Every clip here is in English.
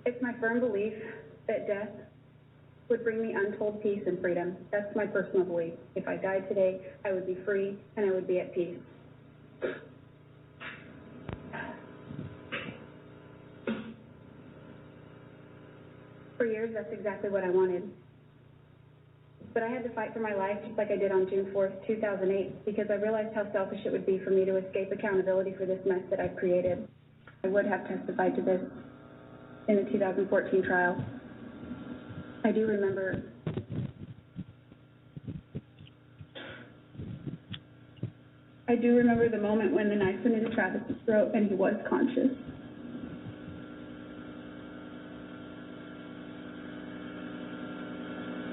It's my firm belief that death would bring me untold peace and freedom. That's my personal belief. If I died today, I would be free and I would be at peace. For years, that's exactly what I wanted. But I had to fight for my life just like I did on June 4th, 2008, because I realized how selfish it would be for me to escape accountability for this mess that I've created. I would have testified to this in the 2014 trial. I do remember the moment when the knife went into Travis's throat and he was conscious.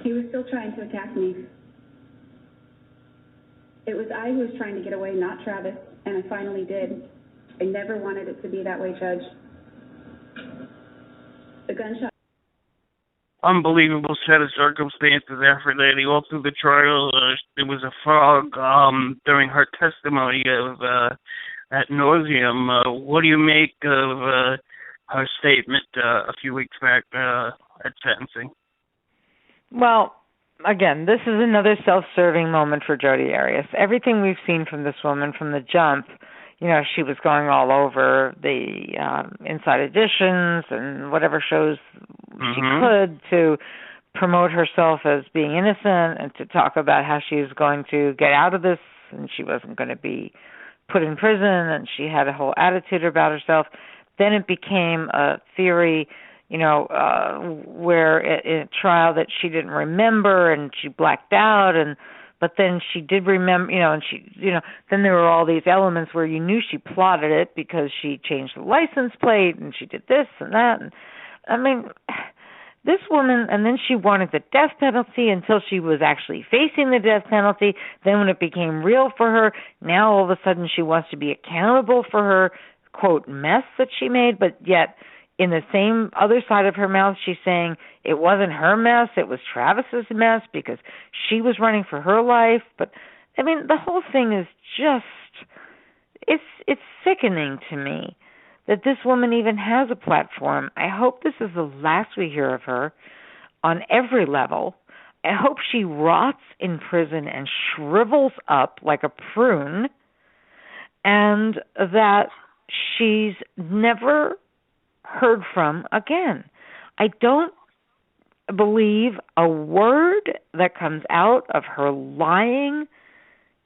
He was still trying to attack me. It was I who was trying to get away, not Travis, and I finally did. I never wanted it to be that way, Judge. The gunshot. Unbelievable set of circumstances, Aphrodite. All through the trial, there was a fog during her testimony of ad nauseum. What do you make of her statement a few weeks back at sentencing? Well, again, this is another self-serving moment for Jodi Arias. Everything we've seen from this woman from the jump, you know, she was going all over the Inside Editions and whatever shows she could to promote herself as being innocent and to talk about how she was going to get out of this and she wasn't going to be put in prison, and she had a whole attitude about herself. Then it became a theory, you know, where in a trial that she didn't remember and she blacked out, but then she did remember, you know, and she, you know, then there were all these elements where you knew she plotted it because she changed the license plate and she did this and that. And I mean, this woman, and then she wanted the death penalty until she was actually facing the death penalty. Then when it became real for her, now all of a sudden she wants to be accountable for her, quote, mess that she made, but yet in the same other side of her mouth, she's saying it wasn't her mess, it was Travis's mess because she was running for her life. But, I mean, the whole thing is just, it's sickening to me that this woman even has a platform. I hope this is the last we hear of her on every level. I hope she rots in prison and shrivels up like a prune, and that she's never heard from again. I don't believe a word that comes out of her lying,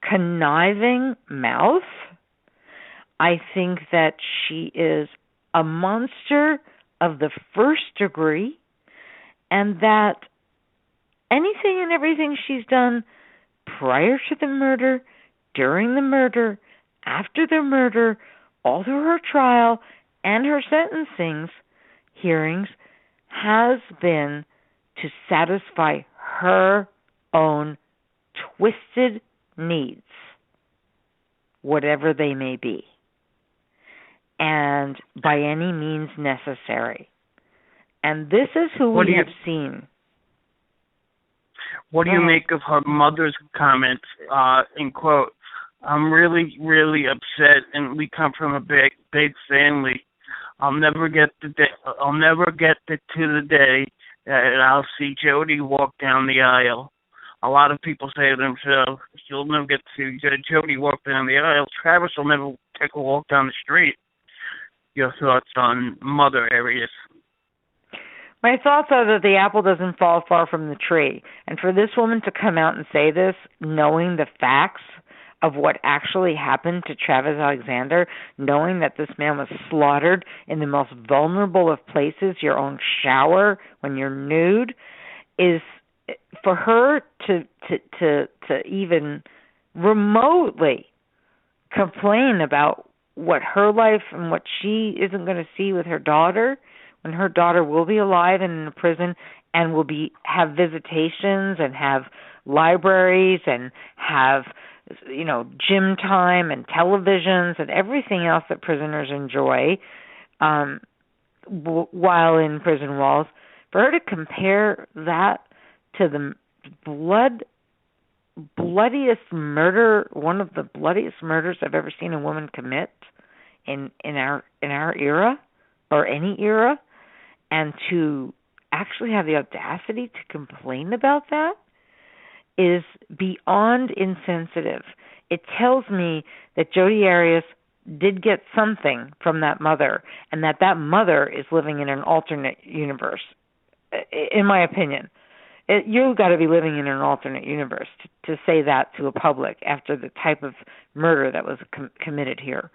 conniving mouth. I think that she is a monster of the first degree, and that anything and everything she's done prior to the murder, during the murder, after the murder, all through her trial and her sentencing hearings has been to satisfy her own twisted needs, whatever they may be, and by any means necessary. And this is who we have seen. What do you make of her mother's comments, in quote, "I'm really, really upset, and we come from a big family. I'll never get to the day that I'll see Jodi walk down the aisle." A lot of people say to themselves, "You'll never get to see Jodi walk down the aisle. Travis will never take a walk down the street." Your thoughts on Mother Arias? My thoughts are that the apple doesn't fall far from the tree. And for this woman to come out and say this, knowing the facts of what actually happened to Travis Alexander, knowing that this man was slaughtered in the most vulnerable of places, your own shower when you're nude, is for her to even remotely complain about what her life and what she isn't going to see with her daughter, when her daughter will be alive and in a prison and will have visitations and have libraries and have, you know, gym time and televisions and everything else that prisoners enjoy while in prison walls. For her to compare that to the bloodiest murder, one of the bloodiest murders I've ever seen a woman commit in our era or any era, And to actually have the audacity to complain about that is beyond insensitive. It tells me that Jodi Arias did get something from that mother, and that mother is living in an alternate universe, in my opinion. You've got to be living in an alternate universe to say that to a public after the type of murder that was committed here.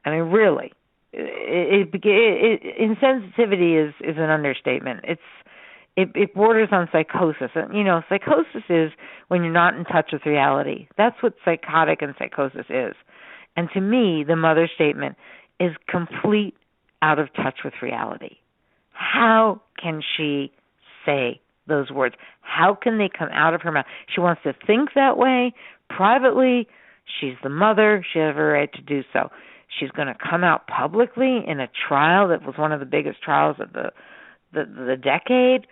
I mean, really, insensitivity is an understatement. It borders on psychosis. And, psychosis is when you're not in touch with reality. That's what psychotic and psychosis is. And to me, the mother statement is complete out of touch with reality. How can she say those words? How can they come out of her mouth? She wants to think that way privately. She's the mother. She has every right to do so. She's going to come out publicly in a trial that was one of the biggest trials of the decade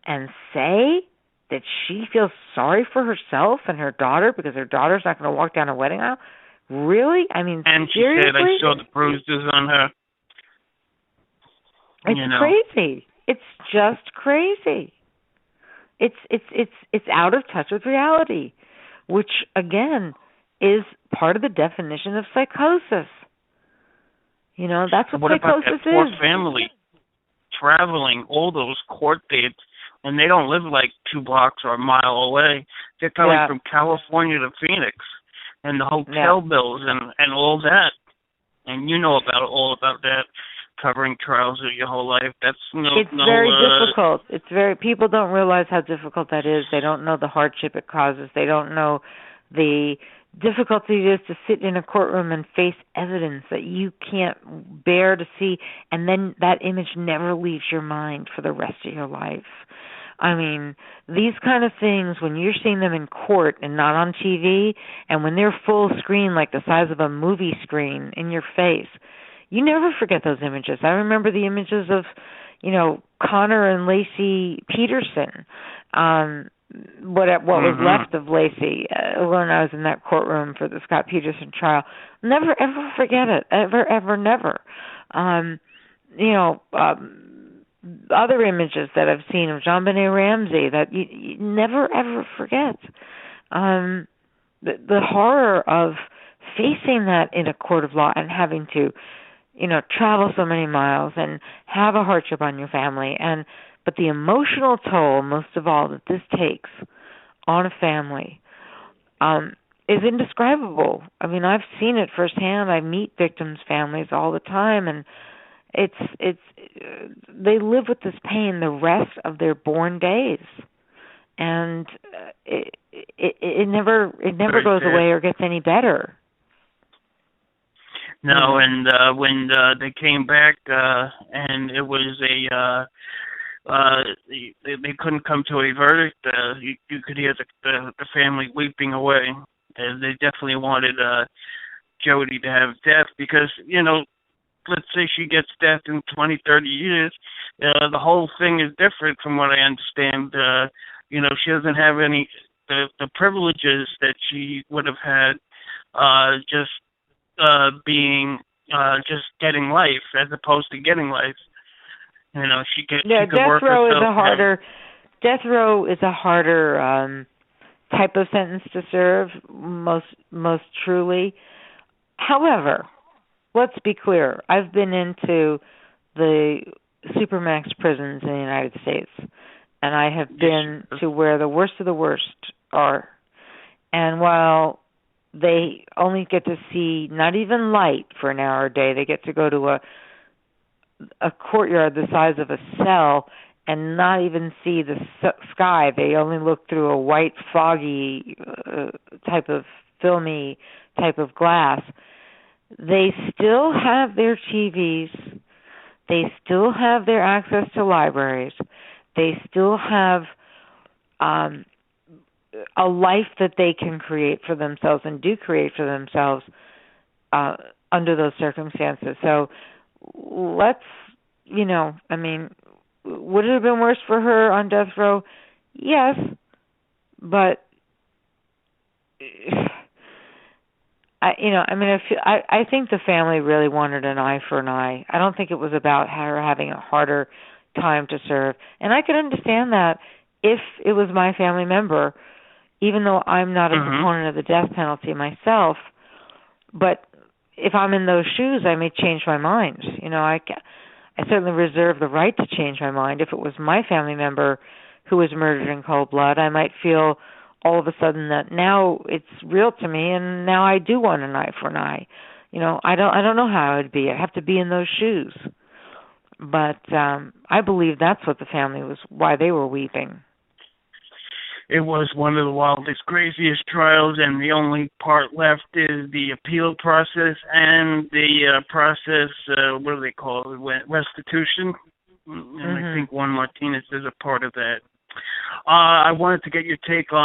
and say that she feels sorry for herself and her daughter because her daughter's not going to walk down a wedding aisle? Really? I mean, and she seriously? said, I saw the bruises on her. It's crazy. It's just crazy. It's out of touch with reality, which again is part of the definition of psychosis. That's what psychosis about that poor is. family traveling all those court dates, and they don't live like 2 blocks or a mile away. They're coming from California to Phoenix, and the hotel bills and all that. And all about that, covering trials of your whole life. That's very difficult. People don't realize how difficult that is. They don't know the hardship it causes. They don't know the difficulty it is to sit in a courtroom and face evidence that you can't bear to see, and then that image never leaves your mind for the rest of your life. I mean, these kind of things, when you're seeing them in court and not on TV, and when they're full screen, like the size of a movie screen in your face, you never forget those images. I remember the images of, Connor and Lacey Peterson, what was left of Lacey when I was in that courtroom for the Scott Peterson trial. Never, ever forget it. Ever, ever, never. Other images that I've seen of JonBenet Ramsey that you never, ever forget. The horror of facing that in a court of law and having to, travel so many miles and have a hardship on your family. But the emotional toll, most of all, that this takes on a family is indescribable. I mean, I've seen it firsthand. I meet victims' families all the time, and it's they live with this pain the rest of their born days, and it never goes away or gets any better. No, and when they came back, and it was they couldn't come to a verdict. You could hear the family weeping away, and they definitely wanted Jodi to have death because let's say she gets death in 20, 30 years, the whole thing is different from what I understand. She doesn't have any the privileges that she would have had just being just getting life as opposed to getting life. She could work herself. Death row is a harder type of sentence to serve, most truly. However, let's be clear. I've been into the supermax prisons in the United States, and I have been to where the worst of the worst are. And while they only get to see not even light for an hour a day, they get to go to a courtyard the size of a cell and not even see the sky. They only look through a white, foggy type of filmy type of glass. They still have their TVs. They still have their access to libraries. They still have a life that they can create for themselves and do create for themselves under those circumstances. So let's, would it have been worse for her on death row? Yes, but I think the family really wanted an eye for an eye. I don't think it was about her having a harder time to serve. And I could understand that if it was my family member, even though I'm not a proponent of the death penalty myself. But if I'm in those shoes, I may change my mind. I certainly reserve the right to change my mind. If it was my family member who was murdered in cold blood, I might feel all of a sudden that now it's real to me, and now I do want an eye for an eye. I don't know how it would be. I have to be in those shoes. But I believe that's what the family was, why they were weeping. It was one of the wildest, craziest trials, and the only part left is the appeal process and the process, what do they call it, restitution. And I think Juan Martinez is a part of that. I wanted to get your take on